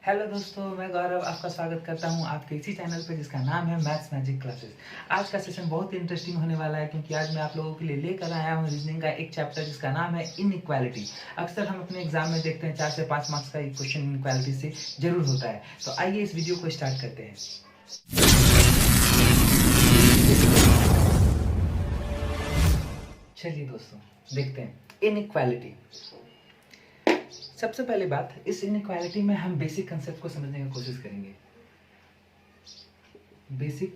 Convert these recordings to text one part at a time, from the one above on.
Hello दोस्तों, मैं गौरव आपका स्वागत करता हूं आपके इसी चैनल पे जिसका नाम है मैथ्स मैजिक क्लासेस। आज का सेशन बहुत ही इंटरेस्टिंग होने वाला है क्योंकि आज मैं आप लोगों के लिए लेकर आया हूं रीजनिंग का एक चैप्टर जिसका नाम है इनइक्वालिटी। अक्सर हम अपने एग्जाम में देखते हैं 4 से 5 मार्क्स का एक क्वेश्चन इनइक्वालिटी से जरूर होता है। तो आइए इस वीडियो को स्टार्ट करते हैं। चलिए दोस्तों, देखते हैं इनइक्वालिटी। सबसे पहली बात, इस इनइक्वालिटी में हम बेसिक कंसेप्ट को समझने की कोशिश करेंगे। बेसिक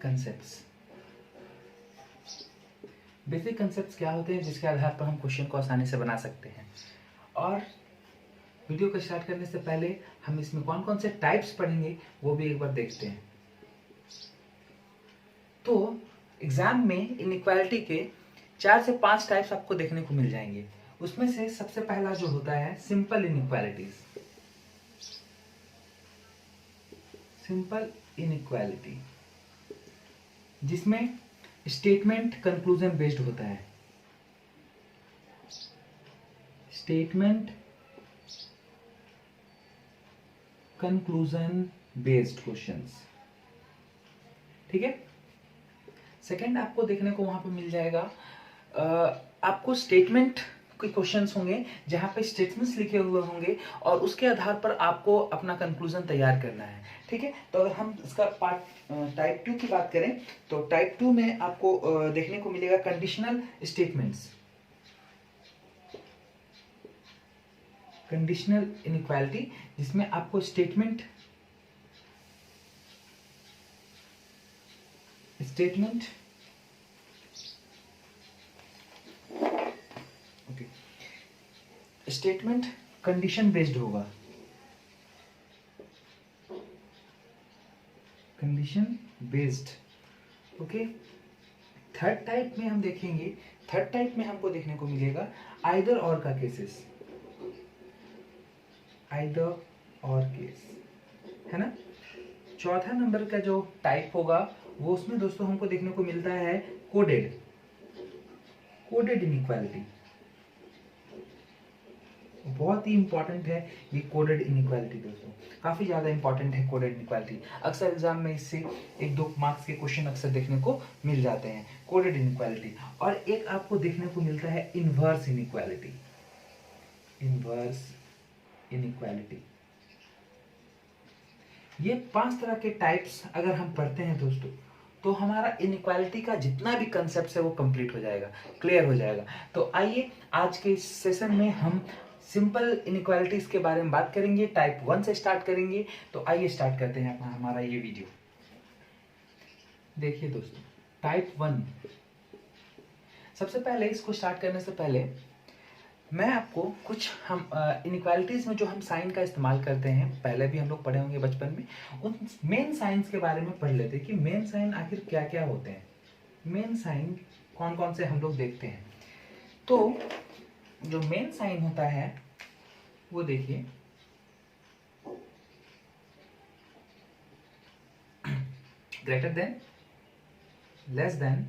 कंसेप्ट्स क्या होते हैं जिसके आधार पर हम क्वेश्चन को आसानी से बना सकते हैं। और वीडियो को स्टार्ट करने से पहले हम इसमें कौन कौन से टाइप्स पढ़ेंगे वो भी एक बार देखते हैं। तो एग्जाम में इनइक्वालिटी के 4 से 5 टाइप्स आपको देखने को मिल जाएंगे। उसमें से सबसे पहला जो होता है सिंपल इनइक्वालिटीज। सिंपल इनइक्वालिटी जिसमें स्टेटमेंट कंक्लूजन बेस्ड होता है। स्टेटमेंट कंक्लूजन बेस्ड क्वेश्चंस, ठीक है। सेकंड आपको देखने को वहां पे मिल जाएगा, आपको स्टेटमेंट के क्वेश्चंस होंगे जहां पे स्टेटमेंट्स लिखे हुए होंगे और उसके आधार पर आपको अपना कंक्लूजन तैयार करना है, ठीक है। तो अगर हम इसका पार्ट टाइप 2 की बात करें तो टाइप 2 में आपको देखने को मिलेगा कंडीशनल स्टेटमेंट्स। कंडीशनल इनइक्वालिटी जिसमें आपको स्टेटमेंट स्टेटमेंट कंडीशन बेस्ड होगा। Condition based, okay. Third type में हम देखेंगे, थर्ड टाइप में हमको देखने को मिलेगा आइदर और का केसेस। आइदर और केस, है ना। चौथा नंबर का जो टाइप होगा वो उसमें दोस्तों हमको देखने को मिलता है कोडेड इनइक्वालिटी। बहुत ही इंपॉर्टेंट है ये कोडेड इनइक्वालिटी दोस्तों, काफी ज्यादा इंपॉर्टेंट है कोडेड इनइक्वालिटी। अक्सर एग्जाम में इससे 1-2 मार्क्स के क्वेश्चन अक्सर देखने को मिल जाते हैं, कोडेड इनइक्वालिटी। और एक आपको देखने को मिलता है इनवर्स इनइक्वालिटी। इनवर्स इनइक्वालिटी, ये 5 तरह के टाइप्स अगर हम पढ़ते हैं दोस्तों तो हमारा इनइक्वालिटी का जितना भी कंसेप्ट है वो कंप्लीट हो जाएगा, क्लियर हो जाएगा। तो आइए आज के इस सेशन में हम सिंपल इनइक्वालिटीज के बारे में बात करेंगे, टाइप 1 से स्टार्ट करेंगे। तो आइए स्टार्ट करते हैं अपना हमारा ये वीडियो। देखिए दोस्तों, टाइप 1, सबसे पहले इसको स्टार्ट करने से पहले मैं आपको कुछ हम इनइक्वालिटीज में जो हम साइन का इस्तेमाल करते हैं, पहले भी हम लोग पढ़े होंगे बचपन में, उन मेन साइंस के बारे में पढ़ लेते हैं कि मेन साइन आखिर क्या क्या होते हैं। मेन साइन कौन कौन से हम लोग देखते हैं। तो जो मेन साइन होता है वो देखिए, greater than, less than,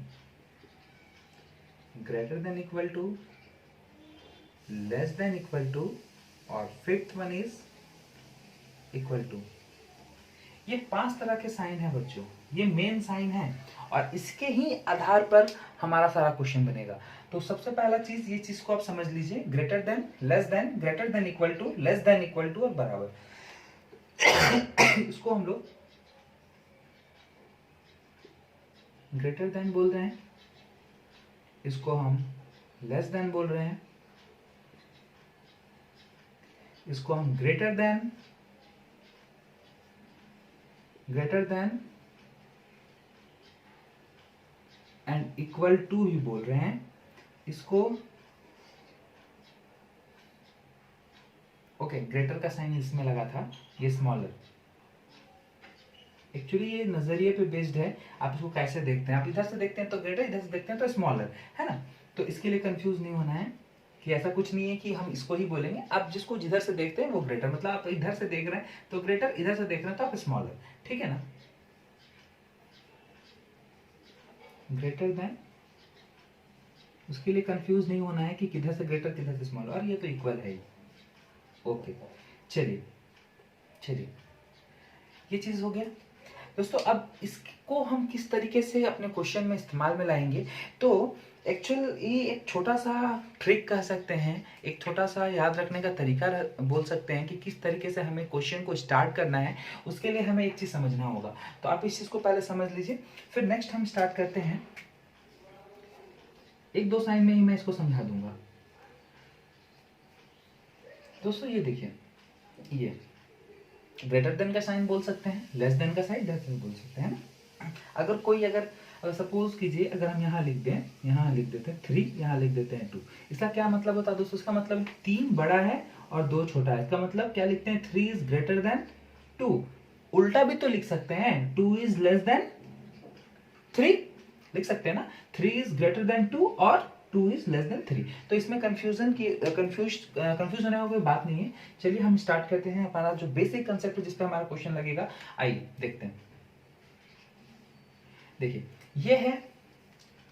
greater than equal to, less than equal to, और fifth one is equal to. ये 5 तरह के साइन है बच्चों, ये मेन साइन है और इसके ही आधार पर हमारा सारा क्वेश्चन बनेगा। तो सबसे पहला चीज, ये चीज को आप समझ लीजिए, greater than, less than, greater than equal to, less than equal to और बराबर। इसको हम लोग ग्रेटर देन बोल रहे हैं, इसको हम लेस देन बोल रहे हैं, इसको हम greater than and equal to भी बोल रहे हैं। इसको ओके, ग्रेटर का साइन इसमें लगा था, ये स्मॉलर। एक्चुअली ये नजरिए पे बेस्ड है, आप इसको कैसे देखते हैं। आप इधर से देखते हैं तो ग्रेटर, इधर से देखते हैं तो स्मॉलर, है ना। तो इसके लिए कंफ्यूज नहीं होना है कि ऐसा कुछ नहीं है कि हम इसको ही बोलेंगे। आप जिसको जिधर से देखते हैं वो ग्रेटर, मतलब आप इधर से देख रहे हैं तो ग्रेटर, इधर से देख रहे हैं तो आप स्मॉलर, ठीक है ना। ग्रेटर देन, उसके लिए कंफ्यूज नहीं होना है कि किधर से ग्रेटर किधर से स्मॉलर, और ये तो इक्वल है ही। ओके, चलिए ये चीज हो गया दोस्तों। अब इसको हम किस तरीके से अपने क्वेश्चन में इस्तेमाल में लाएंगे, तो एक्चुअल ये एक छोटा सा ट्रिक कह सकते हैं, एक छोटा सा याद रखने का तरीका बोल सकते हैं कि किस तरीके से हमें क्वेश्चन को स्टार्ट करना है। उसके लिए हमें एक चीज समझना होगा, तो आप इस चीज को पहले समझ लीजिए, फिर नेक्स्ट हम स्टार्ट करते हैं। एक दो साइन में ही मैं इसको समझा दूंगा दोस्तों। ये देखिए, ये ग्रेटर देन का साइन बोल सकते हैं, लेस देन का साइन लेस देन बोल सकते हैं ना। अगर सपोज कीजिए, अगर हम यहाँ लिख दें, यहाँ लिख देते हैं 3, यहाँ लिख देते हैं 2, इसका क्या मतलब होता है दोस्तों? इसका मतलब 3 बड़ा है और 2 छोटा है। इसका मतलब क्या लिखते हैं? 3 इज ग्रेटर देन 2। उल्टा भी तो लिख सकते हैं, 2 इज लेस देन 3 लिख सकते हैं ना। 3 इज ग्रेटर देन 2 और 2 इज लेस देन 3। तो इसमें कंफ्यूज होने का कोई बात नहीं है। चलिए हम स्टार्ट करते हैं हमारा जो बेसिक कंसेप्ट है जिस पे हमारा क्वेश्चन लगेगा। आइए देखते हैं। देखिए, ये है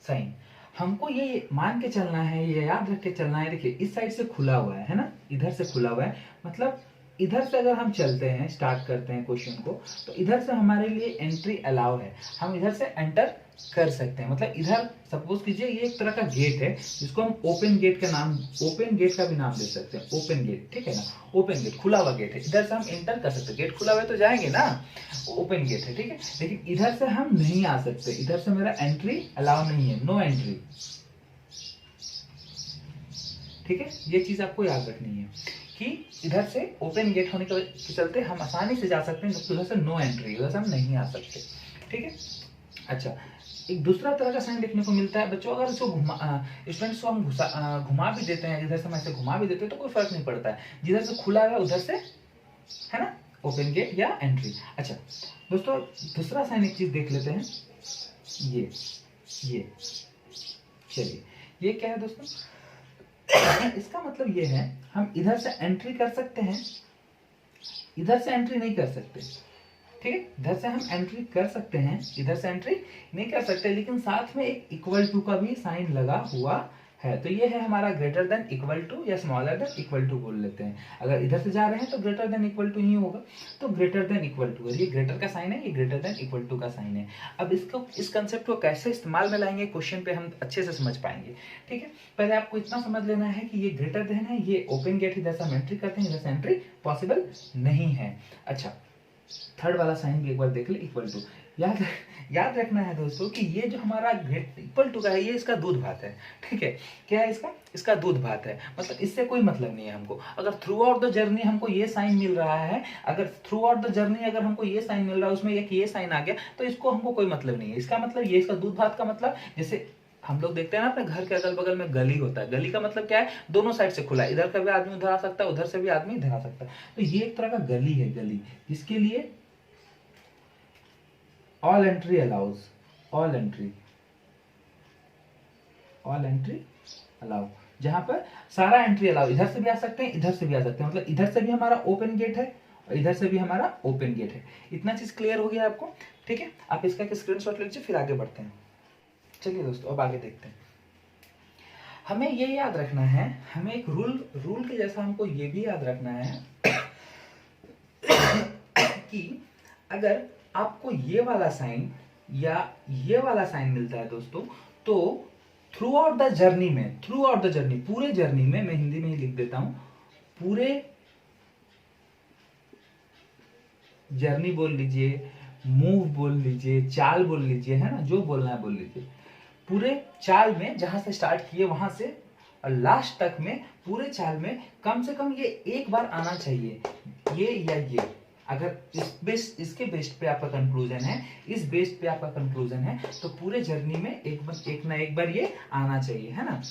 साइन, हमको ये मान के चलना है, ये याद रख के चलना है। देखिए, इस साइड से खुला हुआ है ना, इधर से खुला हुआ है, मतलब इधर से अगर हम चलते हैं, स्टार्ट करते हैं क्वेश्चन को, तो इधर से हमारे लिए एंट्री अलाउ है, हम इधर से एंटर कर सकते हैं। मतलब इधर सपोज कीजिए ये एक तरह का गेट है जिसको हम ओपन गेट का नाम, ओपन गेट का भी नाम दे सकते हैं, ओपन गेट, ठीक है ना। ओपन गेट, खुला हुआ गेट है, इधर से हम एंटर कर सकते हैं। गेट खुला हुआ है तो जाएंगे ना, ओपन गेट है, ठीक है। लेकिन इधर से हम नहीं आ सकते, इधर से मेरा एंट्री अलाउ नहीं है, नो एंट्री, ठीक है। ये चीज आपको याद रखनी है कि इधर से ओपन गेट होने के चलते हम आसानी से जा सकते हैं, जबकि उधर से नो एंट्री, उधर से हम नहीं आ सकते, ठीक है। अच्छा, एक दूसरा तरह का साइन देखने को मिलता है बच्चों। अगर इसको स्टूडेंट्स को हम घुमा भी देते हैं, इधर से हम ऐसे घुमा भी देते हैं तो कोई फर्क नहीं पड़ता है, जिधर से खुला है उधर से, है ना, ओपन गेट या एंट्री। अच्छा दोस्तों, दूसरा साइन एक चीज देख लेते हैं। ये चलिए, ये क्या है दोस्तों? इसका मतलब ये है, हम इधर से एंट्री कर सकते हैं, इधर से एंट्री नहीं कर सकते, ठीक है। इधर से हम एंट्री कर सकते हैं, इधर से एंट्री नहीं कर सकते, लेकिन साथ में एक इक्वल टू का भी साइन लगा हुआ है। तो ये है हमारा ग्रेटर देन इक्वल टू या स्मॉलर देन इक्वल टू बोल लेते हैं। अगर इधर से जा रहे हैं तो ग्रेटर देन इक्वल टू ही होगा, तो ग्रेटर देन इक्वल टू, ये ग्रेटर का साइन है, ये ग्रेटर देन इक्वल टू का साइन है। अब इसको, इस कंसेप्ट को कैसे इस्तेमाल में लाएंगे क्वेश्चन पे, हम अच्छे से समझ पाएंगे, ठीक है। पहले आपको इतना समझ लेना है कि ये ग्रेटर देन है, ये ओपन गेट, इधर से हम एंट्री करते हैं, इधर से एंट्री पॉसिबल नहीं है। अच्छा, थर्ड वाला साइन भी एक बार देख ले, इक्वल टू। याद रखना है दोस्तों कि ये जो हमारा इक्वल टू का है, ये इसका दूध भात है, ठीक है। क्या है इसका दूध भात है, मतलब इससे कोई मतलब नहीं है हमको। अगर थ्रू आउट द जर्नी हमको ये साइन मिल रहा है, अगर थ्रू आउट द जर्नी अगर हमको ये साइन मिल रहा है, उसमें एक ये साइन आ गया, तो इसको हमको कोई मतलब नहीं है। इसका मतलब ये, इसका दूध भात का मतलब, जैसे हम लोग देखते हैं ना अपने घर के अगल बगल में गली होता है, गली का मतलब क्या है? दोनों साइड से खुला है, इधर का भी आदमी उधर आ सकता है, उधर से भी आदमी इधर आ सकता है। तो ये एक तरह का गली है, गली, जिसके लिए all entry allows, all entry allow, जहां पर सारा एंट्री अलाउ, इधर से भी आ सकते हैं, इधर से भी आ सकते हैं, मतलब इधर से भी हमारा ओपन गेट है और इधर से भी हमारा ओपन गेट है। इतना चीज क्लियर हो गया आपको, ठीक है। आप इसका एक स्क्रीनशॉट लीजिए, फिर आगे बढ़ते हैं। चलिए दोस्तों, अब आगे देखते हैं। हमें ये याद रखना है, हमें एक रूल के जैसा हमको ये भी याद रखना है कि अगर आपको ये वाला साइन या ये वाला साइन मिलता है दोस्तों, तो थ्रू आउट द जर्नी में, पूरे जर्नी में, मैं हिंदी में ही लिख देता हूं, पूरे जर्नी बोल लीजिए, मूव बोल लीजिए, चाल बोल लीजिए, है ना, जो बोलना है बोल लीजिए। पूरे चाल में जहां से स्टार्ट किए वहां से और लास्ट तक में, पूरे चाल में कम से कम ये एक बार आना चाहिए, ये या ये। अगर इसके बेस्ड पे आपका कंक्लूजन है, इस बेस्ड पे आपका कंक्लूजन है, तो पूरे जर्नी में एक ना एक बार ये आना चाहिए, है ना।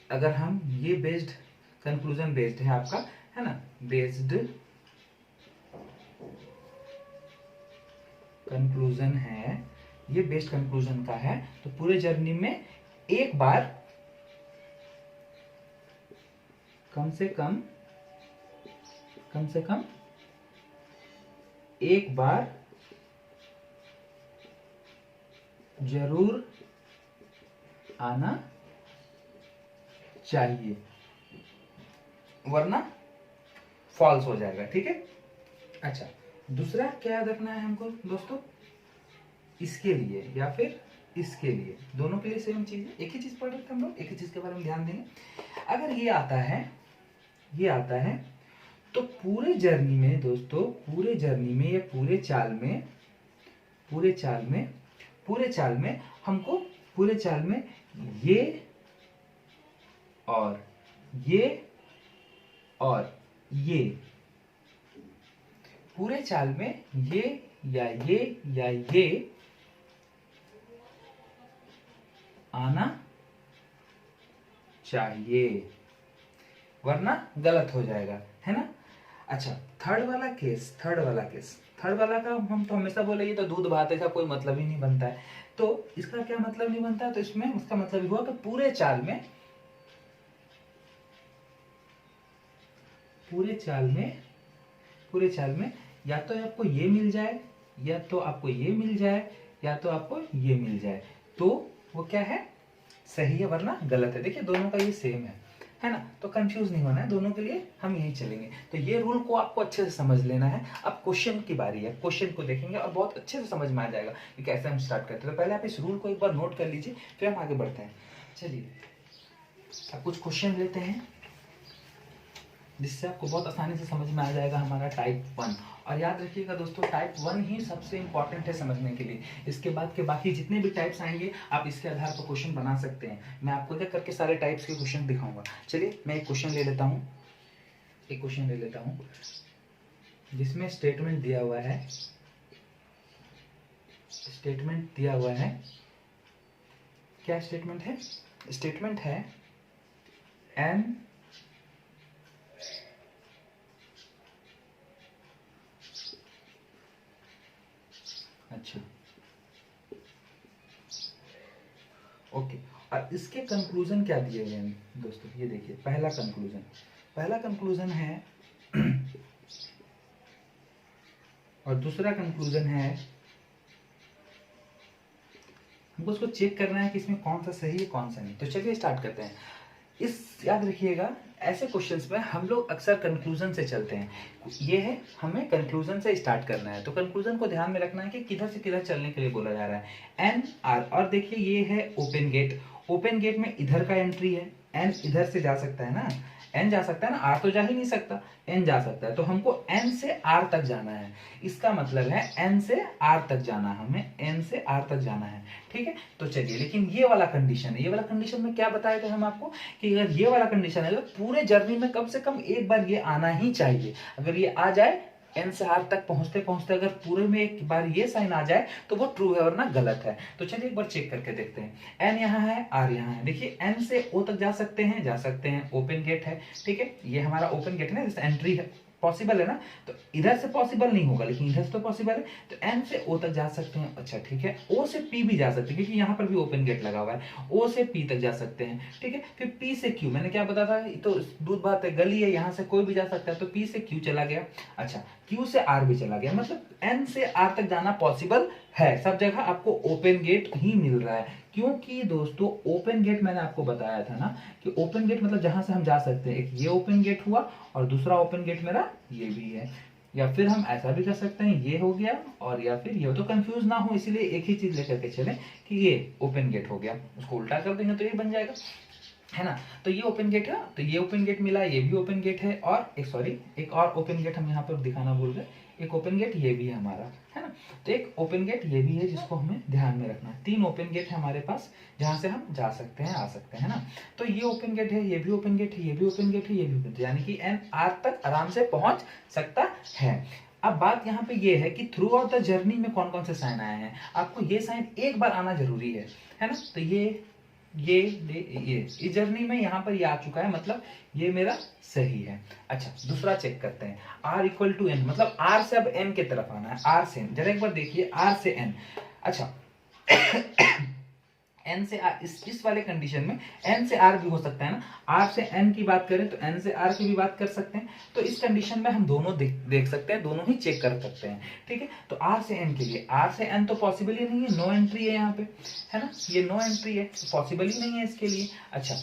अगर हम ये बेस्ड, कंक्लूजन बेस्ड है आपका, है ना, बेस्ड कंक्लूजन है, ये बेस्ड कंक्लूजन का है, तो पूरे जर्नी में एक बार कम से कम एक बार जरूर आना चाहिए, वरना फॉल्स हो जाएगा, ठीक है। अच्छा, दूसरा क्या याद रखना है हमको दोस्तों, इसके लिए या फिर इसके लिए, दोनों के लिए सेम चीज है। एक ही चीज पढ़ रहे थे हम लोग, एक ही चीज के बारे में ध्यान देंगे। अगर ये आता है, ये आता है, तो पूरे जर्नी में दोस्तों, पूरे जर्नी में या पूरे चाल में, पूरे चाल में, पूरे चाल में हमको, पूरे चाल में ये और ये और ये, पूरे चाल में ये या ये आना चाहिए, वरना गलत हो जाएगा, है ना। अच्छा, थर्ड वाला केस, थर्ड वाला का हम तो हमेशा बोले ये तो दूध भात है, इसका कोई मतलब ही नहीं बनता है। तो इसका क्या मतलब नहीं बनता है, तो इसमें उसका मतलब हुआ कि पूरे चाल में, पूरे चाल में या तो आपको ये मिल जाए, या तो आपको ये मिल जाए, या तो आपको ये मिल जाए, तो वो क्या है, सही है, वरना गलत है। देखिए दोनों का ये सेम है ना, तो कंफ्यूज नहीं होना है, दोनों के लिए हम यही चलेंगे। तो ये रूल को आपको अच्छे से समझ लेना है। अब क्वेश्चन की बारी है, क्वेश्चन को देखेंगे और बहुत अच्छे से समझ में आ जाएगा कि कैसे हम स्टार्ट करते हैं। तो पहले आप इस रूल को एक बार नोट कर लीजिए, फिर हम आगे बढ़ते हैं। चलिए अब कुछ क्वेश्चन लेते हैं जिससे आपको बहुत आसानी से समझ में आ जाएगा हमारा टाइप 1। और याद रखिएगा दोस्तों, टाइप 1 ही सबसे इंपॉर्टेंट है समझने के लिए। इसके बाद के बाकी जितने भी टाइप्स आएंगे आप इसके आधार पर क्वेश्चन बना सकते हैं। मैं आपको क्या करके सारे टाइप्स के क्वेश्चन दिखाऊंगा। चलिए मैं एक क्वेश्चन ले लेता हूँ, एक क्वेश्चन ले लेता हूँ जिसमें स्टेटमेंट दिया हुआ है, स्टेटमेंट दिया हुआ है, क्या स्टेटमेंट है, स्टेटमेंट है n अच्छा ओके। और इसके कंक्लूजन क्या दिए गए हैं दोस्तों, ये देखिए पहला कंक्लूजन है और दूसरा कंक्लूजन है, हमको उसको चेक करना है कि इसमें कौन सा सही है कौन सा नहीं। तो चलिए स्टार्ट करते हैं। इस याद रखिएगा, ऐसे क्वेश्चंस में हम लोग अक्सर कंक्लूजन से चलते हैं। ये है, हमें कंक्लूजन से स्टार्ट करना है। तो कंक्लूजन को ध्यान में रखना है कि किधर से किधर चलने के लिए बोला जा रहा है। एन आर, और देखिए ये है ओपन गेट, ओपन गेट में इधर का एंट्री है, एन इधर से जा सकता है ना, एन जा सकता है ना, आर तो जा ही नहीं सकता, एन जा सकता है। तो हमको एन से आर तक जाना है, इसका मतलब है एन से आर तक जाना है, हमें एन से आर तक जाना है, ठीक है। तो चलिए, लेकिन ये वाला कंडीशन है, ये वाला कंडीशन में क्या बताया था हम आपको कि अगर ये वाला कंडीशन है तो पूरे जर्नी में कम से कम एक बार ये आना ही चाहिए। अगर ये आ जाए, एन से आर तक पहुंचते पहुंचते अगर पूरे में एक बार ये साइन आ जाए तो वो ट्रू है वरना गलत है। तो चलिए एक बार चेक करके देखते हैं। एन यहाँ है, आर यहाँ है, देखिए एन से ओ तक जा सकते हैं, ओपन गेट है, ठीक है, ये हमारा ओपन गेट है ना, जैसे एंट्री है, पॉसिबल है ना। तो इधर से पॉसिबल नहीं होगा लेकिन इधर से तो पॉसिबल है। तो एन से ओ तक जा सकते हैं, अच्छा ठीक है। ओ से पी भी जा सकते हैं क्योंकि यहाँ पर भी ओपन गेट लगा हुआ है, ओ से पी तक जा सकते हैं, ठीक है। फिर पी से क्यू, मैंने क्या बताया था, तो दूध भात है, गली है, यहाँ से कोई भी जा सकता है, तो पी से क्यू चला गया, अच्छा क्यू से आर भी चला गया, मतलब एन से आर तक जाना पॉसिबल है। सब जगह आपको ओपन गेट ही मिल रहा है, क्योंकि दोस्तों ओपन गेट मैंने आपको बताया था ना कि ओपन गेट मतलब जहां से हम जा सकते हैं। एक ये ओपन गेट हुआ और दूसरा ओपन गेट मेरा ये भी है, या फिर हम ऐसा भी कर सकते हैं, ये हो गया और या फिर ये, तो कंफ्यूज ना हो इसीलिए एक ही चीज लेकर के चले कि ये ओपन गेट हो गया, उसको उल्टा कर देंगे तो ये बन जाएगा, है ना। तो ये ओपन गेट है, तो ये ओपन गेट मिला, ये भी ओपन गेट है, और एक और ओपन गेट हम यहाँ पर दिखाना भूल गए, एक ओपन गेट ये भी है हमारा, है ना। तो एक ओपन गेट ये भी है जिसको हमें ध्यान में रखना है। 3 ओपन गेट है हमारे पास जहां से हम जा सकते हैं, आ सकते हैं ना। तो ये ओपन गेट है, ये भी ओपन गेट है, ये भी ओपन गेट है, ये भी ओपन, यानी कि एन आर तक आराम से पहुंच सकता है। अब बात यहाँ पे ये है कि थ्रू आउट द जर्नी में कौन कौन से साइन आए हैं, आपको ये साइन एक बार आना जरूरी है ना। तो ये इस जर्नी में यहाँ पर ये आ चुका है, मतलब ये मेरा सही है। अच्छा दूसरा चेक करते हैं, r इक्वल टू एन, मतलब r से अब n की तरफ आना है, r से n, जरा एक बार देखिए r से n, अच्छा n से r, इस वाले कंडीशन में n से r भी हो सकता है ना, r से n की बात करें तो n से r की भी बात कर सकते हैं। तो इस कंडीशन में हम दोनों देख सकते हैं, दोनों ही चेक कर सकते हैं, ठीक है। तो r से n के लिए, r से n तो पॉसिबल ही नहीं है, नो एंट्री है यहाँ पे, है ना, ये नो एंट्री है, पॉसिबल ही नहीं है इसके लिए। अच्छा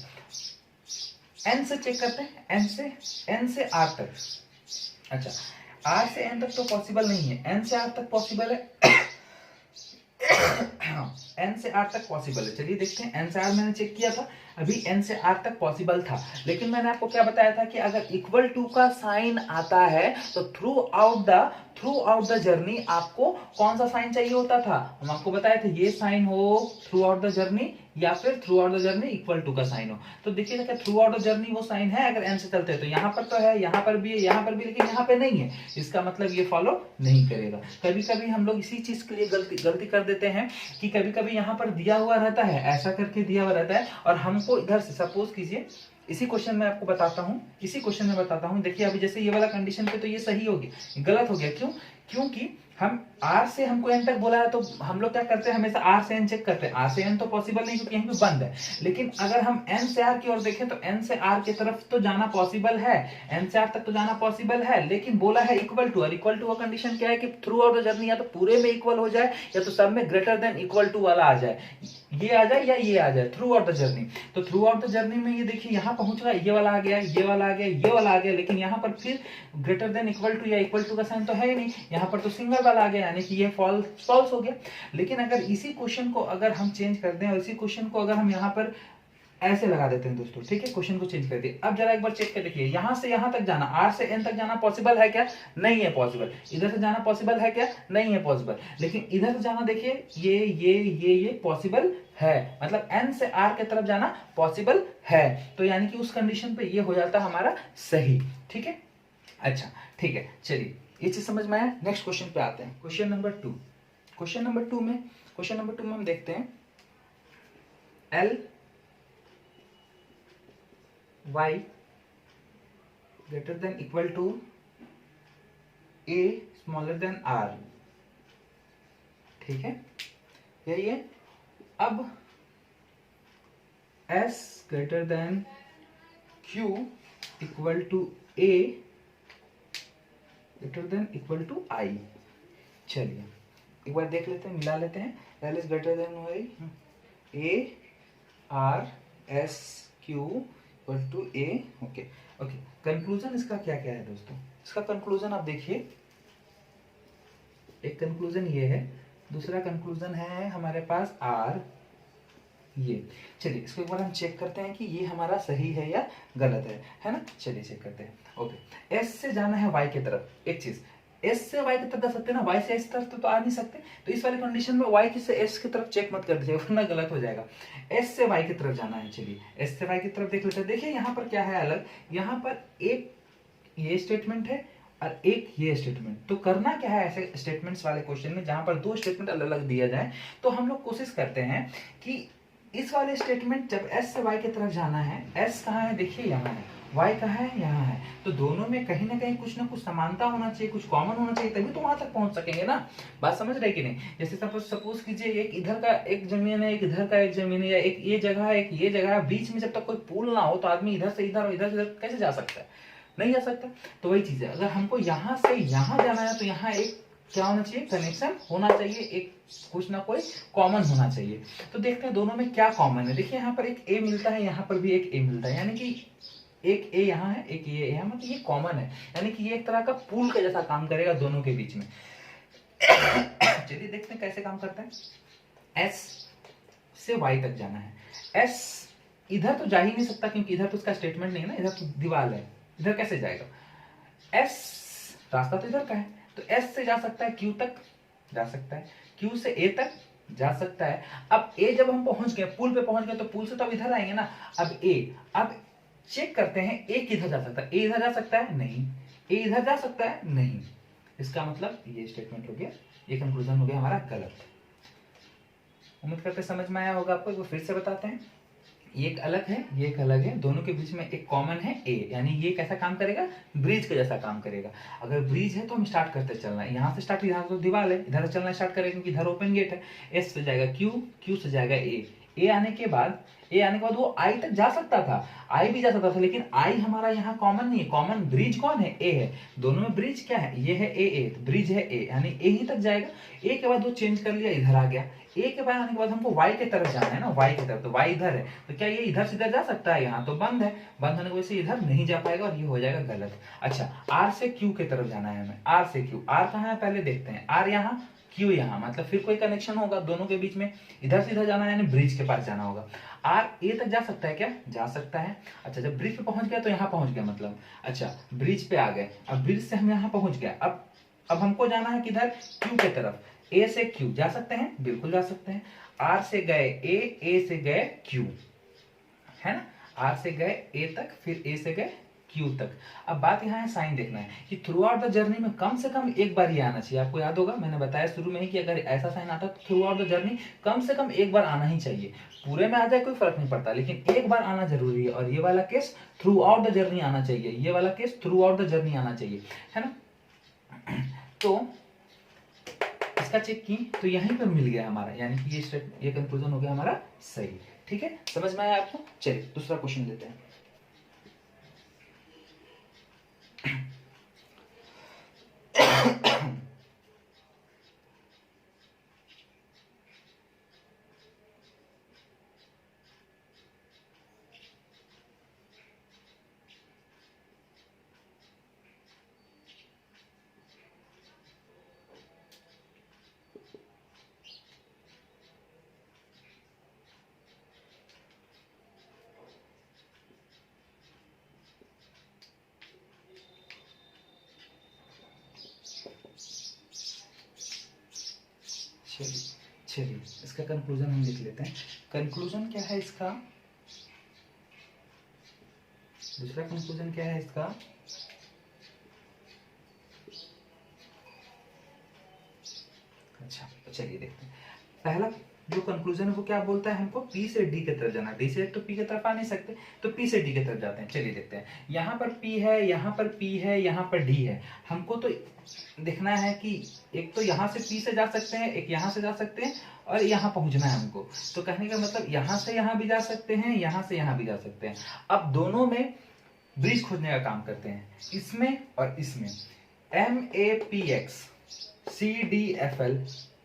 n से चेक करते हैं, n से r तक, अच्छा R से N तक तो पॉसिबल नहीं है, N से R तक पॉसिबल है। N से R तक पॉसिबल है। चलिए देखते हैं, N से R मैंने चेक किया था, अभी N से R तक पॉसिबल था, लेकिन मैंने आपको क्या बताया था कि अगर इक्वल टू का साइन आता है तो थ्रू आउट द जर्नी आपको कौन सा साइन चाहिए होता था। हम आपको बताए थे ये साइन हो थ्रू आउट द जर्नी या फिर throughout the journey equal to का साइन हो। तो देखिए क्या थ्रू आउट द जर्नी वो साइन है अगर N से चलते हैं, तो यहाँ पर तो है, यहाँ पर भी है, यहाँ पर भी, लेकिन यहाँ पे नहीं है, इसका मतलब ये फॉलो नहीं करेगा। कभी कभी हम लोग इसी चीज के लिए गलती कर देते हैं कि कभी कभी यहाँ पर दिया हुआ रहता है, ऐसा करके दिया हुआ रहता है, और हमको इधर से सपोज कीजिए इसी क्वेश्चन में आपको बताता हूँ, देखिए अभी जैसे ये वाला कंडीशन पे तो ये सही हो गया, गलत हो गया, क्यों? क्योंकि हम R से हमको N तक बोला है, तो हम लोग क्या करते हैं, हमेशा R से N चेक करते हैं। R से N तो पॉसिबल नहीं क्योंकि यहीं पे बंद है, लेकिन अगर हम N से R की ओर देखें तो N से R की तरफ तो जाना पॉसिबल है, N से R तक तो जाना पॉसिबल है, लेकिन बोला है इक्वल टू, और इक्वल टू का कंडीशन क्या है कि थ्रू आउट द जर्नी या तो पूरे में इक्वल हो जाए या तो सब में ग्रेटर देन इक्वल टू वाला आ जाए, ये आ जाए या ये आ जाए, थ्रू आउट द जर्नी। तो थ्रू आउट द जर्नी में ये देखिए यहाँ पहुंच रहा है, ये वाला आ गया, ये वाला आ गया, ये वाला आ गया, लेकिन यहाँ पर फिर ग्रेटर देन इक्वल टू या इक्वल टू का साइन तो है ही नहीं, यहाँ पर तो सिंगल वाला आ गया, यानी कि ये फॉल्स हो गया। लेकिन अगर इसी क्वेश्चन को अगर हम चेंज कर दें और इसी क्वेश्चन को अगर हम यहाँ पर ऐसे लगा देते हैं दोस्तों, ठीक है, क्वेश्चन को चेंज कर दिए। अब जरा एक बार चेक कर देखिए, यहाँ से यहाँ तक जाना, R से N तक जाना पॉसिबल है क्या? नहीं है पॉसिबल। इधर से जाना पॉसिबल है क्या? नहीं है पॉसिबल। लेकिन इधर से जाना देखिए, ये पॉसिबल है, मतलब N से R के तरफ जाना पॉसिबल है, तो यानी कि उस कंडीशन पे ये हो जाता हमारा सही, ठीक है। अच्छा ठीक है, चलिए ये चीज समझ में आया। नेक्स्ट क्वेश्चन पे आते हैं, question number 2। Question number two में हम देखते हैं L y greater than equal to a smaller than r, ठीक है, यही है। अब s greater than q equal to a greater than equal to i। चलिए एक बार देख लेते हैं, मिला लेते हैं। L is greater than y, a r s q equal to a, okay. Conclusion इसका क्या क्या है दोस्तों? इसका कंक्लूजन आप देखिए, एक कंक्लूजन ये है, दूसरा कंक्लूजन है हमारे पास r ये। चलिए इसको एक बार हम चेक करते हैं कि ये हमारा सही है या गलत है ना। चलिए चेक करते हैं। ओके, s से जाना है y की तरफ। एक चीज, s से y की तरफ जा सकते हैं ना, y से s की तरफ तो आ नहीं सकते, तो इस वाले कंडीशन में y की से s की तरफ चेक मत कर दीजिए वरना गलत हो जाएगा। s से y की तरफ जाना है, चलिए s से y की तरफ देख लेते हैं। देखिए यहाँ पर क्या है अलग, यहाँ पर एक ये स्टेटमेंट है और एक ये स्टेटमेंट। तो करना क्या है ऐसे स्टेटमेंट्स वाले क्वेश्चन में जहां पर दो स्टेटमेंट अलग अलग दिया जाए, तो हम लोग कोशिश करते हैं कि इस वाले स्टेटमेंट जब s से y की तरफ जाना है, s कहाँ है देखिए यहाँ है, y कहाँ है यहाँ है, तो दोनों में कहीं ना कहीं कुछ ना कुछ समानता होना चाहिए, कुछ कॉमन होना चाहिए, तभी तो वहां तक पहुंच सकेंगे ना। बात समझ रहे कि नहीं? जैसे सपोज कीजिए एक इधर का एक जमीन है, एक इधर का एक जमीन है, या एक ये जगह है, एक ये जगह है, बीच में जब तक कोई पुल ना हो तो आदमी इधर से इधर और इधर से इधर कैसे जा सकता है? नहीं जा सकता। तो वही चीज है, अगर हमको यहाँ से यहाँ जाना है तो यहाँ एक क्या होना चाहिए, कनेक्शन होना चाहिए, एक कुछ ना कोई कॉमन होना चाहिए। तो देखते हैं दोनों में क्या कॉमन है। देखिए यहाँ पर एक ए मिलता है, यहाँ पर भी एक ए मिलता है, यानी कि एक ए यहाँ है, एक ये यहाँ, मतलब ये कॉमन है, यानी कि ये एक तरह का पुल का जैसा काम करेगा दोनों के बीच में। चलिए देखते हैं कैसे काम करता है। एस से वाई तक जाना है, एस इधर तो जा ही नहीं सकता क्योंकि इधर तो उसका स्टेटमेंट नहीं है ना, इधर तो दीवार है, इधर कैसे जाएगा? एस रास्ता तो इधर का है, तो एस से जा सकता है, क्यू तक जा सकता है, क्यू से ए तक जा सकता है। अब ए जब हम पहुंच गए, पुल पे पहुंच गए, तो पुल से तो अब इधर आएंगे ना। अब ए, अब चेक करते हैं ए किधर जा सकता है। ए इधर जा सकता है? नहीं। ए इधर जा सकता है? नहीं। इसका मतलब ये स्टेटमेंट हो गया, ये कंक्लूजन हो गया हमारा गलत। उम्मीद करते समझ में आया होगा आपको। फिर से बताते हैं, ये एक अलग है, ये एक अलग है, दोनों के बीच में एक कॉमन है ए, यानी ये कैसा काम करेगा, ब्रिज के जैसा काम करेगा। अगर ब्रिज है तो हम स्टार्ट करते चलना है, यहाँ से स्टार्ट, यहाँ तो दीवार है, इधर से चलना स्टार्ट करेगा क्योंकि इधर ओपन गेट है। एस से जाएगा क्यू, क्यू से जाएगा ए, ए आने के बाद ए आने के बाद वो आई तक जा सकता था, आई भी जा सकता था, लेकिन आई हमारा यहाँ कॉमन नहीं है। कॉमन ब्रिज कौन है? ए है। दोनों में ब्रिज क्या है? ये है ए, तो ब्रिज है ए, यानी ए ही तक जाएगा। ए के बाद वो चेंज कर लिया, इधर आ गया। ए के बाद आने के बाद हमको वाई के तरफ जाना है ना, वाई की तरफ, तो वाई इधर है, तो क्या ये इधर से इधर जा सकता है? यहाँ तो बंद है, बंद होने की वजह से इधर नहीं जा पाएगा और ये हो जाएगा गलत। अच्छा, आर से क्यू के तरफ जाना है हमें, आर से क्यू। आर कहाँ है पहले देखते हैं, आर यहाँ, क्यू यहाँ, मतलब फिर कोई कनेक्शन होगा दोनों के बीच में, इधर से इधर जाना है, यानी ब्रिज के पास जाना होगा। आर ए तक जा सकता है क्या? जा सकता है। अच्छा, जब ब्रिज पे पहुंच गया तो यहाँ पहुंच गया मतलब, अच्छा ब्रिज पे आ गए, अब ब्रिज से हम यहाँ पहुंच गया। अब हमको जाना है किधर? क्यू के तरफ। ए से क्यू जा सकते हैं, बिल्कुल जा सकते हैं। आर से गए ए से गए क्यू, है ना, आर से गए ए तक, फिर ए से गए क्यू तक। अब बात यहाँ है साइन देखना है कि थ्रू आउट द जर्नी में कम से कम एक बार ये आना चाहिए। आपको याद होगा मैंने बताया शुरू में ही कि अगर ऐसा साइन आता तो थ्रू आउट द जर्नी कम से कम एक बार आना ही चाहिए। पूरे में आ जाए कोई फर्क नहीं पड़ता, लेकिन एक बार आना जरूरी है। और ये वाला case through out the journey आना चाहिए, ये वाला case through out the journey आना चाहिए, है ना। तो इसका चेक की तो यहीं पर मिल गया हमारा, यानी कि ये कंक्लूजन हो गया हमारा सही। ठीक है, समझ में आया आपको? चलिए दूसरा क्वेश्चन लेते हैं। चलिए इसका कंक्लूजन हम लिख लेते हैं। कंक्लूजन क्या है इसका? दूसरा कंक्लूजन क्या है इसका? अच्छा चलिए देखते हैं। पहला जो कंक्लूजन है वो क्या बोलता है? हमको P से D की तरफ जाना। D से तो P की तरफ आ नहीं सकते, तो P से D की तरफ जाते हैं। चलिए देखते हैं, यहाँ पर P है, यहाँ पर P है, यहाँ पर D है। हमको तो देखना है कि एक तो यहाँ से P से जा सकते हैं, एक यहाँ से जा सकते हैं, और यहाँ पहुंचना है हमको। तो कहने का मतलब यहाँ से यहाँ भी जा सकते हैं, यहाँ से यहाँ भी जा सकते हैं। अब दोनों में ब्रिज खोजने का काम करते हैं, इसमें और इसमें। MAPX CDFL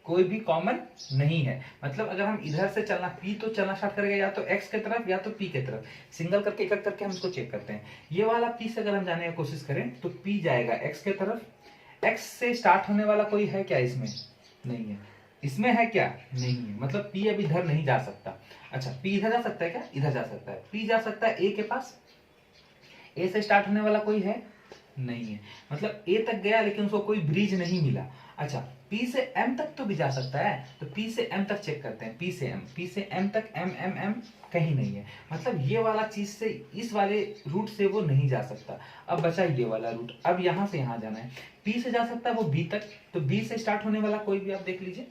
कोई भी कॉमन नहीं है। मतलब अगर हम इधर से चलना, P तो चलना स्टार्ट करेगा या तो X के तरफ या तो P के तरफ। सिंगल करके एक करके हम इसको चेक करते हैं। ये वाला P से अगर हम जाने की कोशिश करें तो P जाएगा X के तरफ। X से स्टार्ट होने वाला कोई है क्या इसमें? नहीं है। इसमें है क्या? नहीं है। मतलब P अब इधर नहीं जा सकता। अच्छा, P इधर जा सकता है क्या? इधर जा सकता है। P जा सकता है A के पास। A से स्टार्ट होने वाला कोई है? नहीं है। मतलब A तक गया लेकिन उसको कोई ब्रिज नहीं मिला। अच्छा, P से M तक तो भी जा सकता है, तो P से M तक चेक करते हैं। P से M तक M कहीं नहीं है। मतलब ये वाला चीज से इस वाले रूट से वो नहीं जा सकता। अब बचा ये वाला रूट। अब यहाँ से यहाँ जाना है। P से जा सकता है वो B तक, तो B से स्टार्ट होने वाला कोई भी आप देख लीजिए।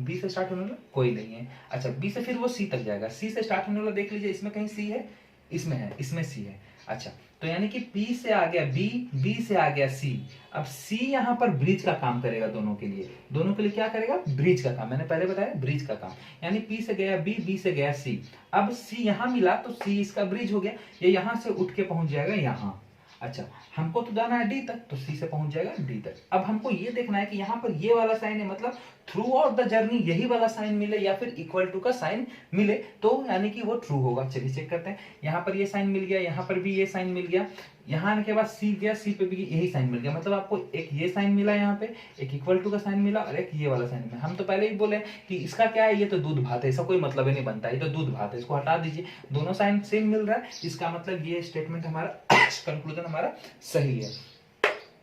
B से स्टार्ट होने वाला कोई नहीं है। अच्छा, B से फिर वो C तक जाएगा। C से स्टार्ट होने वाला देख लीजिए, इसमें कहीं C है, इसमें है, इसमें C है। अच्छा, तो यानी कि P से आ गया B, B से आ गया C। अब C यहाँ पर ब्रिज का काम करेगा दोनों के लिए। दोनों के लिए क्या करेगा? ब्रिज का काम। मैंने पहले बताया ब्रिज का काम। यानी P से गया B, B से गया C। अब C यहाँ मिला तो C इसका ब्रिज हो गया। ये यहाँ से उठ के पहुंच जाएगा यहाँ। अच्छा, हमको तो जाना है D तक, तो C से पहुंच जाएगा D तक। अब हमको ये देखना है कि यहाँ पर ये वाला साइन है, मतलब थ्रू आउट द जर्नी यही वाला साइन मिले या फिर इक्वल टू का साइन मिले, तो यानी कि वो ट्रू होगा। चलिए चेक करते हैं। यहाँ पर ये साइन मिल गया, यहाँ पर भी ये साइन मिल गया, यहाँ आने के बाद C गया, C पे भी यही साइन मिल गया। मतलब आपको एक ये साइन मिला, यहाँ पे एक इक्वल टू का साइन मिला और एक ये वाला साइन मिला। हम तो पहले ही बोले कि इसका क्या है, ये तो दूध भात है, इसका कोई मतलब ही नहीं बनता, ये तो दूध भात है, इसको हटा दीजिए। दोनों साइन सेम मिल रहा है, इसका मतलब ये स्टेटमेंट हमारा कंक्लूजन हमारा सही है।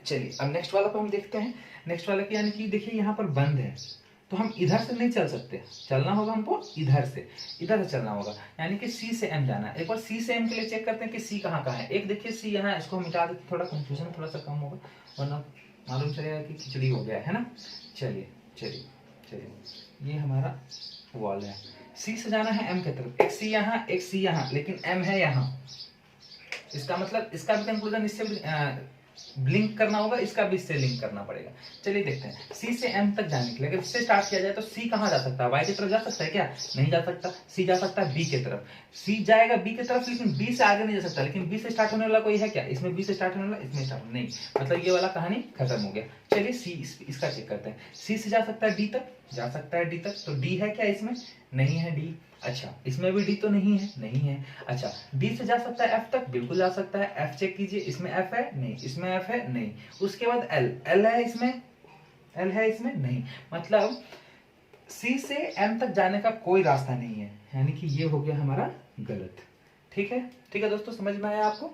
चलिए अब नेक्स्ट वाला को हम देखते हैं। नेक्स्ट वाला की यानी कि देखिए यहाँ पर बंद है, तो हम इधर से नहीं चल सकते, चलना होगा हमको इधर से चलना होगा। यानी कि C से M जाना है। एक बार C से M के लिए चेक करते हैं कि C कहाँ कहाँ है। एक देखिए C यहाँ है, इसको मिटा देते, थोड़ा कंफ्यूजन थोड़ा सा कम होगा, वरना मालूम चलेगा कि खिचड़ी हो गया है ना। चलिए चलिए चलिए, ये हमारा वॉल है। C से जाना है M के तरफ। एक C यहाँ, एक C यहाँ, लेकिन M है यहाँ। इसका मतलब इसका भी कंक्लूजन इससे लिंक करना होगा, इसका भी इससे लिंक करना पड़ेगा। चलिए देखते हैं, सी से एम तक जाने के लिए अगर इससे स्टार्ट किया जाए तो सी कहाँ जा सकता है, वाई की तरफ जा सकता है क्या, नहीं जा सकता। सी जा सकता है बी की तरफ, सी जाएगा बी की तरफ, लेकिन बी से आगे नहीं जा सकता। लेकिन बी से स्टार्ट होने वाला कोई है क्या, इसमें बी से स्टार्ट होने वाला, इसमें स्टार्ट नहीं, मतलब ये वाला कहानी खत्म हो गया। चलिए सी इसका चेक करते हैं, सी से जा सकता है डी तक, जा सकता है डी तक, तो डी है क्या इसमें, नहीं है डी। अच्छा इसमें भी डी तो नहीं है, नहीं है। अच्छा डी से जा सकता है एफ तक, बिल्कुल जा सकता है, एफ चेक कीजिए, इसमें एफ है नहीं, इसमें एफ है नहीं। उसके बाद एल, एल है इसमें, एल है इसमें नहीं, मतलब सी से एम तक जाने का कोई रास्ता नहीं है, यानी कि ये हो गया हमारा गलत। ठीक है, ठीक है दोस्तों, समझ में आया आपको,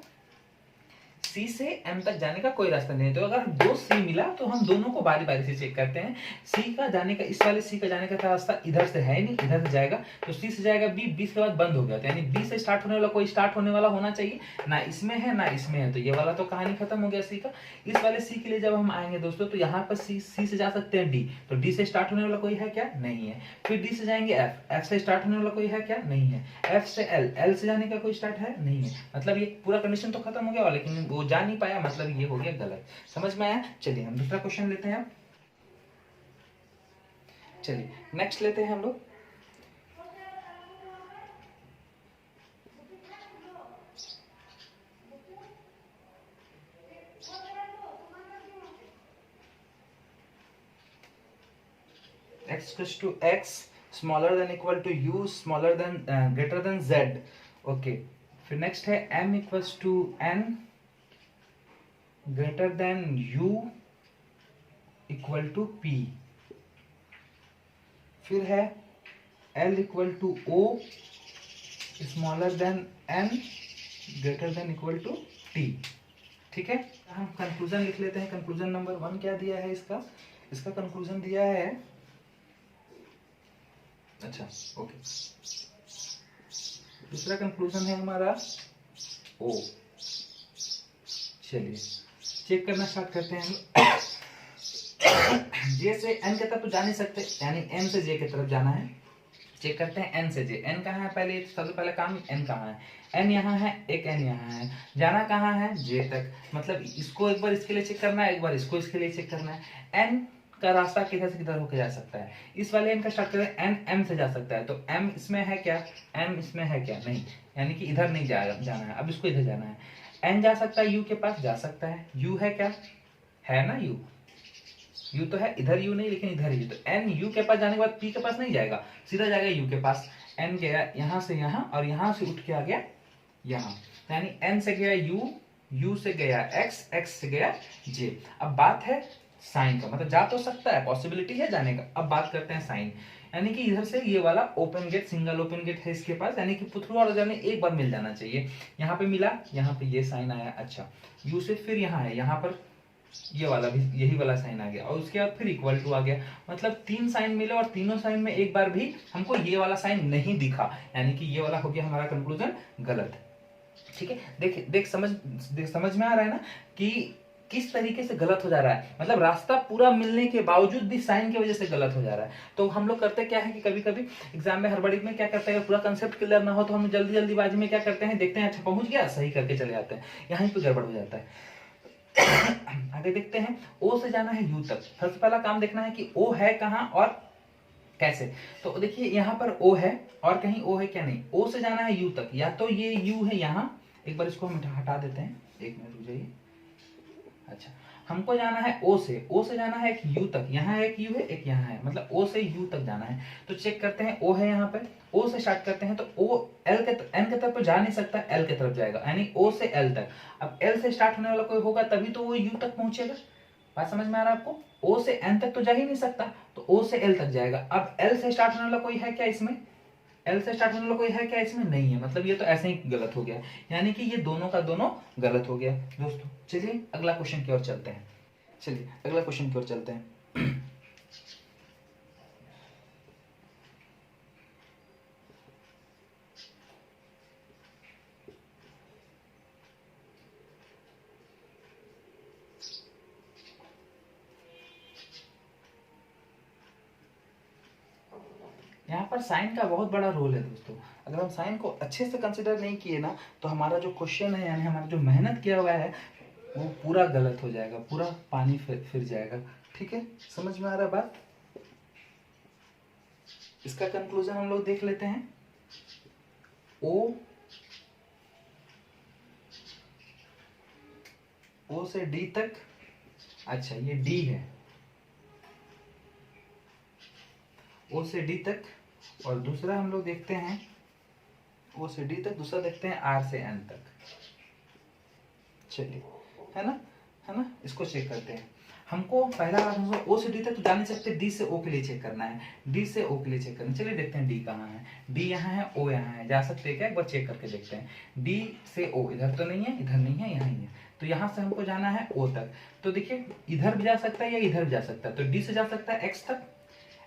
सी से एम तक जाने का कोई रास्ता नहीं है। तो अगर दो सी मिला तो हम दोनों को बारी बारी से चेक करते हैं। सी का जाने का, इस वाले सी का जाने का रास्ता इधर से है नहीं, इधर से जाएगा, तो सी से जाएगा बी, बी के बाद बंद हो गया, तो यानी बी से स्टार्ट होने वाला कोई स्टार्ट होने वाला होना चाहिए, ना इसमें है ना इसमें है, तो ये वाला तो कहानी खत्म हो गया सी का। इस वाले सी के लिए जब हम आएंगे दोस्तों, तो यहाँ पर सी से जा सकते हैं डी, तो डी से स्टार्ट होने वाला कोई है क्या, नहीं है। फिर डी से जाएंगे एफ, एफ से स्टार्ट होने वाला कोई है क्या, नहीं है। एफ से एल, एल से जाने का कोई स्टार्ट है, नहीं है, मतलब ये पूरा कंडीशन तो खत्म हो गया, लेकिन वो जा नहीं पाया, मतलब ये हो गया गलत। समझ में आया। चलिए हम दूसरा क्वेश्चन लेते हैं। चलिए नेक्स्ट लेते हैं हम लोग। x equals to x smaller than equal to u smaller than greater than z। Okay, फिर नेक्स्ट है m equals to n greater than u equal to p। फिर है l equal to o smaller than n greater than equal to t। ठीक है, हम conclusion लिख लेते हैं। कंक्लूजन नंबर 1 क्या दिया है इसका, इसका कंक्लूजन दिया है, अच्छा ओके, दूसरा कंक्लूजन है हमारा ओ। चलिए चेक करना स्टार्ट करते हैं हम। जे से एन की तरफ तो जा नहीं सकते, यानी एन से जे की तरफ जाना है। चेक करते हैं एन से जे, एन कहाँ है, पहले सबसे पहले काम एन कहाँ है, एन यहाँ है, एक एन यहाँ है, जाना कहाँ है, जे तक, मतलब इसको एक बार इसके लिए चेक करना है, एक बार इसको इसके लिए चेक करना है। एन का रास्ता किधर से किधर होकर जा सकता है, इस वाले एन का स्टार्ट करें, एन एम से जा सकता है, तो एम इसमें है क्या, एम इसमें है क्या, नहीं, यानी कि इधर नहीं जाना है, अब इसको इधर जाना है। एन जा सकता है यू के पास, जा सकता है, यू है क्या, है ना यू, यू तो है, इधर यू नहीं लेकिन इधर यू, तो एन यू के पास जाने के बाद पी के पास नहीं जाएगा, सीधा जाएगा यू के पास। एन गया यहाँ से यहाँ और यहाँ से उठ के आ गया यहाँ, यानी एन से गया यू, यू से गया एक्स, एक्स से गया जे। अब बात है साइन का, मतलब जा तो सकता है, पॉसिबिलिटी है जाने का। अब बात करते हैं साइन, यानी कि इधर से ये वाला open gate, single open gate है इसके पास, यानी कि पुथरू और जाने एक बार मिल जाना चाहिए। यहाँ पे मिला, यहाँ पे ये साइन आया, अच्छा यू से फिर यहाँ है, यहाँ पर ये वाला भी यही वाला साइन आ गया, और उसके बाद फिर इक्वल टू आ गया, मतलब 3 साइन मिले और तीनों साइन में एक बार भी हमको ये वाला साइन नहीं दिखा, यानी कि ये वाला हो गया हमारा कंक्लूजन गलत। ठीक है, देख समझ में आ रहा है ना कि किस तरीके से गलत हो जा रहा है, मतलब रास्ता पूरा मिलने के बावजूद भी साइन की वजह से गलत हो जा रहा है। तो हम लोग करते क्या है कि कभी कभी एग्जाम में हड़बड़ी में क्या करते हैं, पूरा कंसेप्ट क्लियर ना हो तो हम जल्दीबाजी में क्या करते हैं, देखते हैं अच्छा पहुंच गया, सही करके चले जाते हैं, यहाँ पे गड़बड़ हो जाता है। आगे देखते हैं, ओ से जाना है यू तक, सबसे पहला काम देखना है कि ओ है कहाँ और कैसे। तो देखिए यहाँ पर ओ है और कहीं ओ है क्या, नहीं, ओ से जाना है यू तक, या तो ये यू है यहाँ, एक बार इसको हम हटा देते हैं, एक मिनट रुक जाइए। अच्छा हमको जाना है ओ से जाना है एक यू तक, यहाँ एक यू है एक यहाँ है, मतलब ओ से यू तक जाना है। तो चेक करते हैं, ओ है यहाँ पे, ओ से स्टार्ट करते हैं, तो ओ एल के एन के तरफ तो जा नहीं सकता, एल के तरफ जाएगा, यानी ओ से एल तक। अब एल से स्टार्ट होने वाला कोई होगा तभी तो वो यू तक पहुंचेगा, बात समझ में आ रहा है आपको। ओ से एन तक तो जा ही नहीं सकता, तो ओ से एल तक जाएगा। अब एल से स्टार्ट होने वाला कोई है क्या इसमें, एल से स्टार्ट होने वाला कोई है क्या इसमें, नहीं है, मतलब ये तो ऐसे ही गलत हो गया, यानी कि ये दोनों का दोनों गलत हो गया दोस्तों। चलिए अगला क्वेश्चन की ओर चलते हैं, चलिए अगला क्वेश्चन की ओर चलते हैं। यहाँ पर साइन का बहुत बड़ा रोल है दोस्तों, अगर हम साइन को अच्छे से कंसिडर नहीं किए ना, तो हमारा जो क्वेश्चन है, यानी हमारा जो मेहनत किया हुआ है वो पूरा गलत हो जाएगा, पूरा पानी फिर जाएगा। ठीक है, समझ में आ रहा है बात? इसका कंक्लूजन हम लोग देख लेते हैं। ओ से डी तक, अच्छा ये डी है, ओ से डी तक, और दूसरा हम लोग देखते हैं ओ से डी तक, दूसरा देखते हैं आर से एन तक। चलिए, है ना, इसको चेक करते हैं। हमको पहला बात, ओ से डी तक तो जा नहीं सकते, डी से ओ के लिए चेक करना है, डी से ओ के लिए चेक करना है। चलिए देखते हैं डी कहाँ है, डी यहाँ है, ओ यहाँ है, जा सकते हैं क्या? एक बार चेक करके देखते हैं। डी से ओ, इधर तो नहीं है, इधर नहीं है, यहाँ ही है, तो यहाँ से हमको जाना है ओ तक। तो देखिए इधर भी जा सकता है या इधर भी जा सकता है, तो डी से जा सकता है एक्स तक,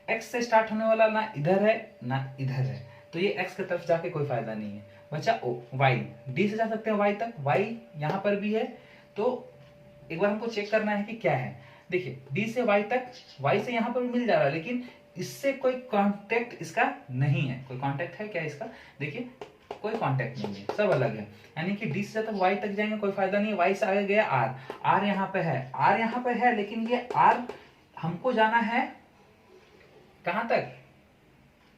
एक्स से स्टार्ट होने वाला ना इधर है ना इधर है, तो ये एक्स की तरफ जाके कोई फायदा नहीं है। बचा ओ वाई, डी से जा सकते हैं वाई तक, वाई यहाँ पर भी है, तो एक बार हमको चेक करना है कि क्या है। देखिए डी से वाई तक, वाई से यहाँ पर भी मिल जा रहा है, लेकिन इससे कोई कांटेक्ट इसका नहीं है। कोई कांटेक्ट है क्या इसका? देखिए कोई कांटेक्ट नहीं है, सब अलग है। यानी कि डी से तक वाई तक जाएंगे कोई फायदा नहीं है। वाई से आगे गया आर, आर यहाँ पे है, आर यहाँ पे है, लेकिन ये आर हमको जाना है कहां तक?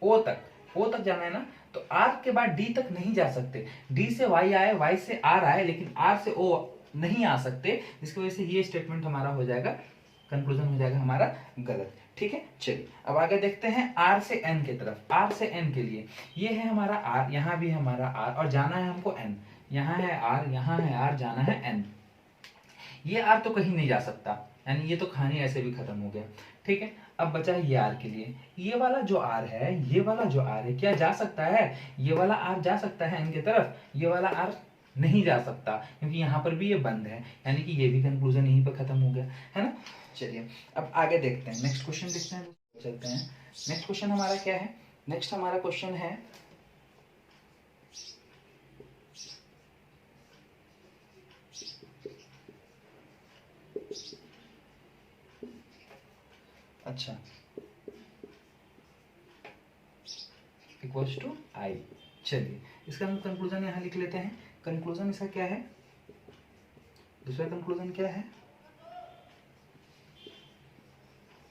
ओ तक, ओ तक जाना है ना, तो आर के बाद डी तक नहीं जा सकते। डी से वाई आए, वाई से आर आए, लेकिन आर से ओ नहीं आ सकते, जिसकी वजह से ये स्टेटमेंट हमारा हो जाएगा, कंक्लूजन हो जाएगा हमारा गलत। ठीक है, चलिए अब आगे देखते हैं आर से एन की तरफ। आर से एन के लिए ये है हमारा आर, यहाँ भी हमारा आर, और जाना है हमको एन। यहाँ है आर, यहाँ है आर, जाना है एन। ये आर तो कहीं नहीं जा सकता, यानी ये तो कहानी ऐसे भी खत्म हो गया। ठीक है, अब बचा है ये आर के लिए। ये वाला जो आर है, ये वाला जो आर है, क्या जा सकता है? ये वाला आर जा सकता है एन की तरफ, ये वाला आर नहीं जा सकता, क्योंकि यहाँ पर भी ये बंद है, यानी कि ये भी कंक्लूजन यहीं पर खत्म हो गया, है ना। चलिए अब आगे देखते हैं, नेक्स्ट क्वेश्चन देखते हैं, चलते हैं। नेक्स्ट क्वेश्चन हमारा क्या है? नेक्स्ट हमारा क्वेश्चन है, अच्छा, इक्वल्स टू आई। चलिए इसका हम कंक्लूजन यहाँ लिख लेते हैं। कंक्लूजन इसका क्या है? दूसरा कंक्लूजन क्या है?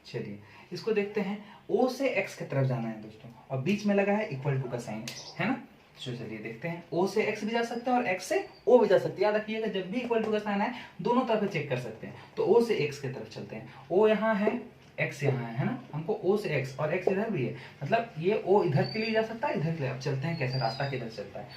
चलिए इसको देखते हैं। ओ से एक्स की तरफ जाना है दोस्तों, और बीच में लगा है इक्वल टू का साइन, है ना। तो चलिए देखते हैं, ओ से एक्स भी जा सकते हैं और एक्स से ओ भी जा सकते हैं। याद रखिएगा जब भी इक्वल टू का साइन है दोनों तरफ चेक कर सकते हैं। तो ओ से एक्स की तरफ चलते हैं। ओ यहाँ है, एक्स यहाँ है ना, हमको ओ से एक्स, और एक्स इधर भी है, मतलब ये ओ इधर के लिए जा सकता है, इधर के लिए। अब चलते हैं कैसे, रास्ता किधर चलता है।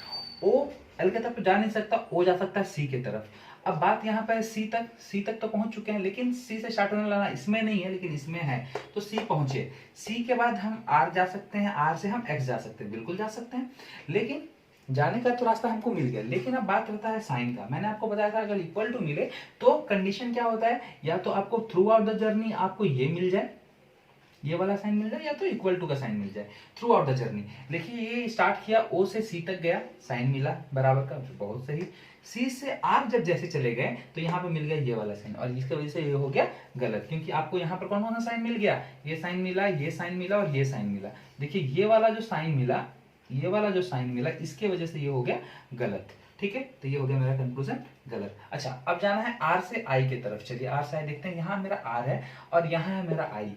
ओ एल की तरफ जा नहीं सकता, ओ जा सकता है सी की तरफ। अब बात यहाँ पे सी तक, सी तक तो पहुंच चुके हैं, लेकिन सी से स्टार्ट होने वाला इसमें नहीं है, लेकिन इसमें है, तो सी पहुंचे। सी के बाद हम आर जा सकते हैं, आर से हम एक्स जा सकते हैं, बिल्कुल जा सकते हैं, लेकिन जाने का तो रास्ता हमको मिल गया। लेकिन अब बात होता है साइन का। मैंने आपको बताया था अगर इक्वल टू मिले तो कंडीशन क्या होता है, या तो आपको थ्रू आउट द जर्नी आपको ये मिल जाए, ये वाला साइन मिल जाए, या तो इक्वल टू का साइन मिल जाए थ्रू आउट द जर्नी। देखिए ये स्टार्ट किया, ओ से सी तक गया, साइन मिला बराबर का, बहुत सही। सी से आर जब जैसे चले गए तो यहाँ पे मिल गया ये वाला साइन, और इसकी वजह से ये हो गया गलत, क्योंकि आपको यहाँ पर कौन कौन सा साइन मिल गया? ये साइन मिला, ये साइन मिला और ये साइन मिला। देखिए ये वाला जो साइन मिला, ये वाला जो साइन मिला, इसके वजह से ये हो गया गलत। ठीक है, तो ये हो गया मेरा कंक्लूजन गलत। अच्छा अब जाना है आर से आई की तरफ। चलिए आर से आई देखते हैं, यहाँ मेरा आर है और यहाँ है मेरा आई।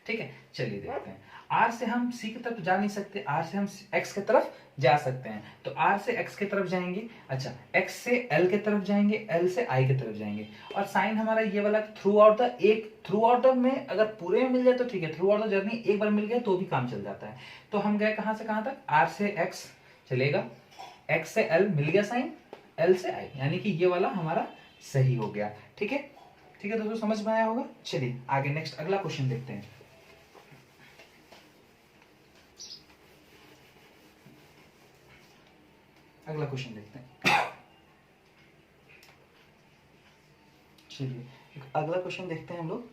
ठीक है, चलिए देखते हैं। आर से हम सी की तरफ जा नहीं सकते, आर से हम एक्स की तरफ जा सकते हैं, तो आर से एक्स की तरफ जाएंगे। अच्छा एक्स से एल की तरफ जाएंगे, एल से आई की तरफ जाएंगे, और साइन हमारा ये वाला थ्रू आउट द, एक थ्रू आउट में अगर पूरे में मिल जाए तो ठीक है, थ्रू आउट द जर्नी एक बार मिल गया तो भी काम चल जाता है। तो हम गए कहां से कहां तक? आर से एक्स चलेगा, एक्स से एल मिल गया साइन, एल से आई, यानी कि ये वाला हमारा सही हो गया। ठीक है, ठीक है दोस्तों, समझ में आया होगा। चलिए आगे नेक्स्ट अगला क्वेश्चन देखते हैं। अगला क्वेश्चन देखते हैं। चलिए अगला क्वेश्चन देखते हैं हम लोग।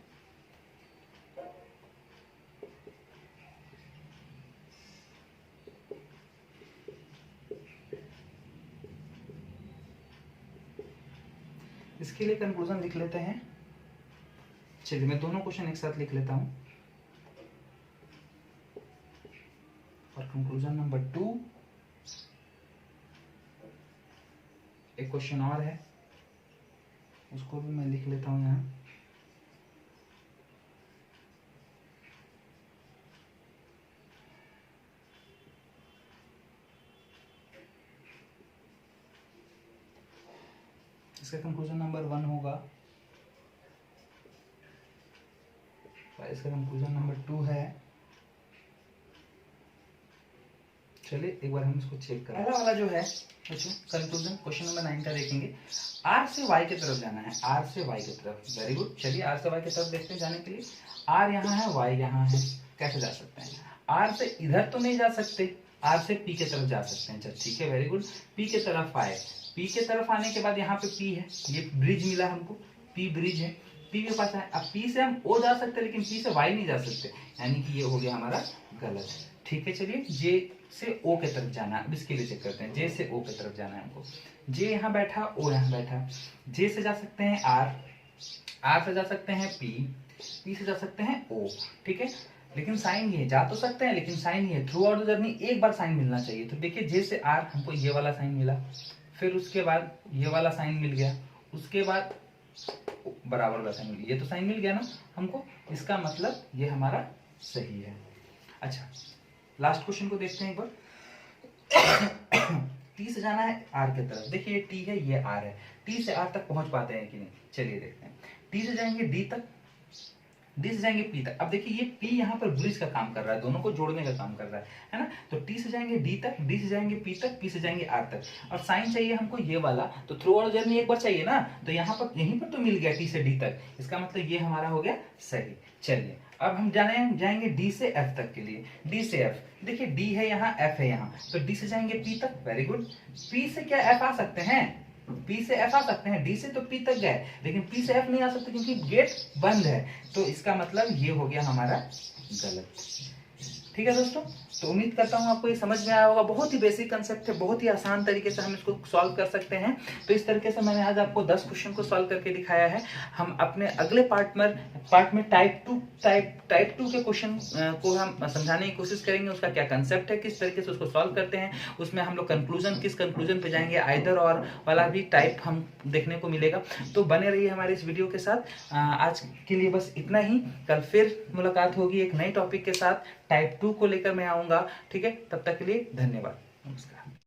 इसके लिए कंक्लूजन लिख लेते हैं। चलिए मैं दोनों क्वेश्चन एक साथ लिख लेता हूं, और कंक्लूजन नंबर 2 एक क्वेश्चन और है, उसको भी मैं लिख लेता हूँ यहाँ। इसका कंक्लूजन नंबर 1 होगा, इसका कंक्लूजन नंबर 2 है। चलिए एक बार हम इसको चेक करें। पहला वाला जो है बच्चों कंक्लूजन क्वेश्चन नंबर 9 का देखेंगे। आर से वाई की तरफ जाना है, आर से वाई की तरफ। वेरी गुड, चलिए आर से वाई की तरफ देखते हैं जाने के लिए। आर यहाँ है, वाई यहाँ है, कैसे जा सकते हैं? आर से इधर तो नहीं जा सकते, आर से पी की तरफ जा सकते हैं। चल ठीक है, वेरी गुड। पी की तरफ आए, पी के तरफ आने के बाद यहाँ पे पी है, ये ब्रिज मिला हमको, पी ब्रिज है, पी के पास आए। अब पी से हम ओ जा सकते हैं लेकिन पी से वाई नहीं जा सकते, यानी कि ये हो गया हमारा गलत। ठीक है, चलिए जे से ओ की तरफ जाना है। अब इसके लिए चेक करते हैं, जे से ओ की तरफ जाना है हमको। जे यहाँ बैठा, ओ यहाँ बैठा। जे से जा सकते हैं आर, आर से जा सकते हैं पी, पी से जा सकते हैं ओ। ठीक है, लेकिन साइन ये जा तो सकते हैं लेकिन साइन ये थ्रू आउट द जर्नी एक बार साइन मिलना चाहिए। तो देखिए जे से आर हमको ये वाला साइन मिला, फिर उसके बाद ये वाला साइन मिल गया, उसके बाद बराबर वाला साइन मिल गया। ये तो साइन मिल गया ना हमको, इसका मतलब ये हमारा सही है। अच्छा, लास्ट क्वेश्चन को देखते हैं एक बार। टी से जाना है आर की तरफ। देखिए ये टी है, ये आर है। टी से आर तक पहुंच पाते हैं कि नहीं, चलिए देखते हैं। टी से जाएंगे डी तक, डी से जाएंगे पी तक। अब देखिए ये पी यहाँ पर ब्रिज का काम कर रहा है, दोनों को जोड़ने का काम कर रहा है ना। तो टी से जाएंगे डी तक, डी से जाएंगे पी तक, पी से जाएंगे आर तक। और साइन चाहिए हमको ये वाला, तो थ्रू आउट जर्नी एक बार चाहिए ना, तो यहाँ पर यहीं पर तो मिल गया टी से डी तक, इसका मतलब ये हमारा हो गया सही। चलिए अब हम जाएंगे डी से एफ तक के लिए। डी से एफ, देखिए डी है यहाँ, एफ है यहाँ, तो डी से जाएंगे पी तक। Very good. पी से क्या एफ आ सकते हैं? पी से एफ आ सकते हैं, डी से तो पी तक गए लेकिन पी से एफ नहीं आ सकते क्योंकि गेट बंद है। तो इसका मतलब ये हो गया हमारा गलत। ठीक है दोस्तों, तो उम्मीद करता हूँ आपको ये समझ में आया होगा। बहुत ही बेसिक कंसेप्ट है, बहुत ही आसान तरीके से हम इसको सॉल्व कर सकते हैं। तो इस तरीके से मैंने आज आपको 10 क्वेश्चन को सॉल्व करके दिखाया है। हम अपने अगले पार्ट में टाइप टू के क्वेश्चन को हम समझाने की कोशिश करेंगे, उसका क्या कंसेप्ट है, किस तरीके से उसको सॉल्व करते हैं। उसमें हम लोग किस कंक्लूजन पे जाएंगे, आइदर और वाला भी टाइप हम देखने को मिलेगा। तो बने रहिए हमारे इस वीडियो के साथ। आज के लिए बस इतना ही, कल फिर मुलाकात होगी एक नए टॉपिक के साथ, टाइप 2 को लेकर मैं आऊंगा। ठीक है, तब तक के लिए धन्यवाद, नमस्कार।